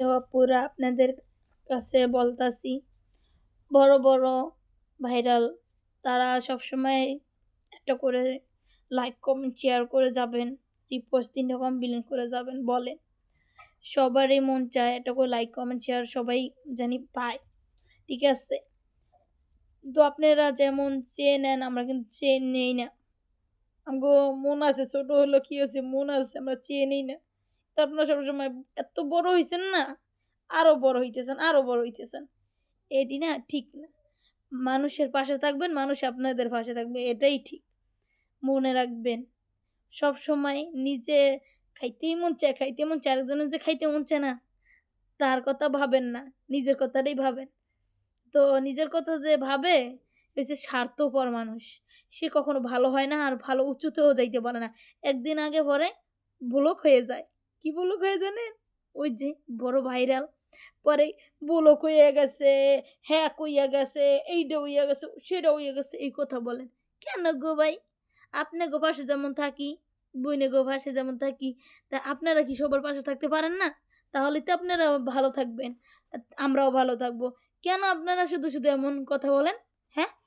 তো আপুরা আপনাদের কাছে বলতাছি, বড়, বড় ভাইরাল তারা সবসময় একটা করে লাইক, কমেন্ট, শেয়ার করে যাবেন। রিপোস্ট ৩ টা কমপ্লিট করে যাবেন বলেন। সবারই মন চায় একটা করে লাইক, কমেন্ট, শেয়ার সবাই জানি পায়। ঠিক আছে? তো আপনারা যেমন চেয়ে নেন আমরা কিন্তু চেয়ে নেই না। আমগো মন আছে ছোট হইলেও কি হইছে মন আছে আমরা চেয়ে নেই না। তো আপনারা সবসময় এত বড় হইছেন না, আরো বড় হইতেছেন, আরো বড় হইতেছেন। এটি না ঠিক না। মানুষের পাশে থাকবেন, মানুষ আপনাদের পাশে থাকবে। এটাই ঠিক। মনে রাখবেন। সবসময় নিজে খাইতেই মন চায়, খাইতে মন চায়। আরেকজনের যে খাইতে মন চায় না, তার কথা ভাবেন না। নিজের কথাটাই ভাবেন। তো নিজের কথা যে ভাবে, এই যে স্বার্থপর মানুষ। সে কখনো ভালো হয় না আর ভালো উঁচুতেও যাইতে পারে না। একদিন আগে পরে ব্লক হয়ে যায়। কি ব্লক হয়ে জানেন? ওই যে বড় ভাইরাল। পরে ব্লক হইয়া গেছে, হ্যাক হইয়া গেছে, এইটা হইয়া গেছে, সেটা হইয়া গেছে, এই কথা বলেন। কেন গো ভাই? আপনাগো পাশে যেমন থাকি, বইনেগো পাশে যেমন থাকি, তা আপনারা কি সবার পাশে থাকতে পারেন না? তাহলে তো আপনারা ভালো থাকবেন। আমরাও ভালো থাকবো। কেন আপনারা শুধু, শুধু এমন কথা বলেন? হ্যাঁ?